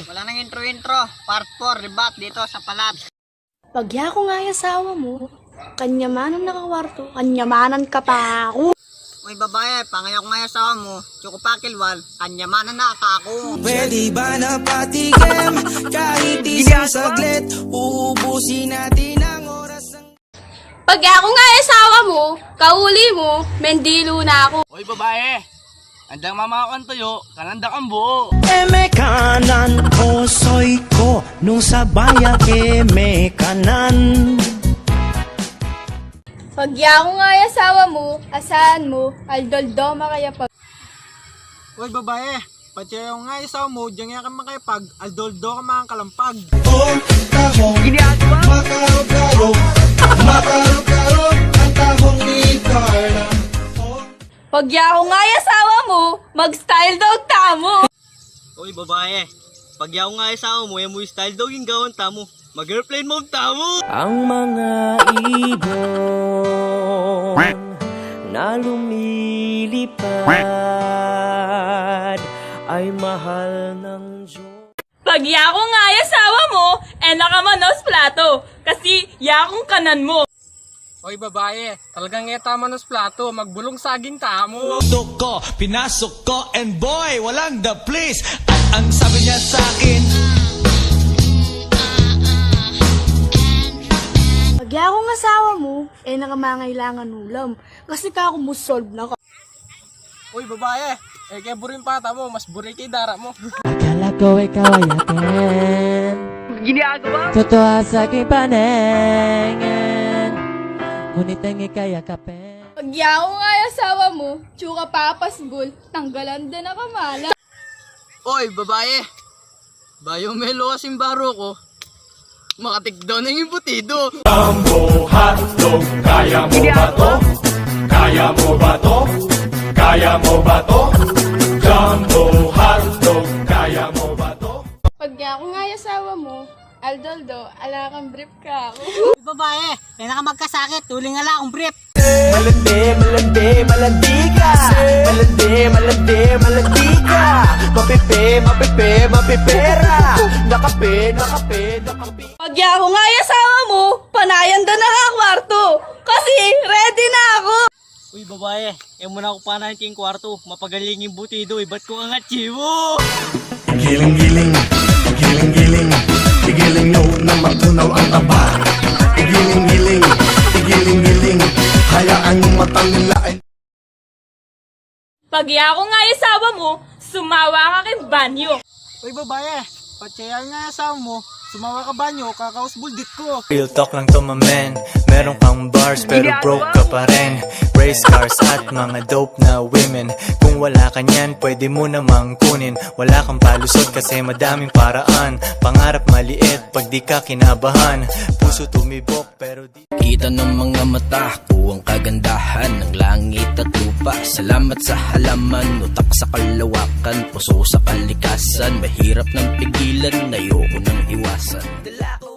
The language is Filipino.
Wala nang intro-intro. Part 4, rebat dito sa palat. Pagya ko nga yung asawa mo, kanyamanan nakawarto, kanyamanan ka pa ako. Uy babae, pangaya ko nga yung asawa mo. Tsoko pakilwal, kanyamanan na ako. Pwede ba na patigim kahit isang saglit? Uubusin natin ang oras ng... Pagya ko nga yung asawa mo, kauli mo, mendilo na ako. Oy babae, andang mamakan tuyo, kananda kang buo. Eme kanan o soy ko nung sabaya eme kanan. Pagya ko nga yung asawa mo, asahan mo, aldoldoma kaya pag... Uy babae, pati yung nga isaw mo, diyan nga ka makipag, aldoldo ka mga kalampag. Oh, tahong, makaro-karo, makaro-karo, ang tahong ni Carla. Pagya ko nga yung asawa mo, mag-style daw tamo. Oy babae, pag yaw nga isaw mo, yung style daw yung gawin tamo. Mag-airplane mode tamo. Ang mga ibon na lumilipad ay mahal ng Diyos. Pagya ko nga yung asawa mo, nakamanos plato, kasi yakong kanan mo. Uy babae, talagang tama nos plato, magbulong saging tamo. Tok ko, pinasok ko, and boy, walang the place. At ang sabi niya sa akin, Pagya ko nga asawa mo, nakamangailangan ulam, kasi ka ako musolve na ka. Uy babae, kaya burin pata mo, mas buri kay dara mo. Akala ko ikaw ay akin. Totoo sa aking paningin. Ngunit ang ikay akapin. Pagya ko nga yung asawa mo, tsuka papasgul, tanggalan din na kamala. Oy babae, bayo melo kasing baro ko. Makatik daw na yung butido. Jumbo hotdog, kaya mo ba to? Kaya mo ba to? Kaya mo ba to? Jumbo hotdog, kaya mo ba to? Pagya ko nga yung asawa mo, aldoldo, ala kang brief ka ako. Uy babae, kaya ka magkasakit, tuling ala akong brief. Malandi, malandi, malandi ka. Malandi, malandi, malandi ka. Mapipe, mapipe, mapipera. Nakape, nakape, nakape. Pagya ko nga yung asawa mo, panayan da na nga kwarto, kasi ready na ako. Uy babae, muna ako pa na yung kwarto. Mapagaling yung butido, ba't ko ang achivo? Giling-giling, giling-giling, giling nyo na matunaw ang taba. Giling-giling, giling-giling, hayaan yung mata nila ay... Pagya ko nga yung asawa mo, sumawa ka kay banyo. Uy babae, pati yung nga isaw mo, sumawa ka banyo, kakaus buldit ko. real talk lang to my man. Meron kang bars pero broke ka pa rin. Race cars at mga dope na women. Kung wala ka niyan, pwede mo namang kunin. Wala kang palusot kasi madaming paraan. Pangarap maliit pag di ka kinabahan. Puso tumibok pero di... Kita ng mga mata ko ang kagandahan ng langit at lupa. Salamat sa halaman, utak sa kalawakan, puso sa kalikasan. Mahirap ng pigilan, ayoko nang iwasan. Dala ko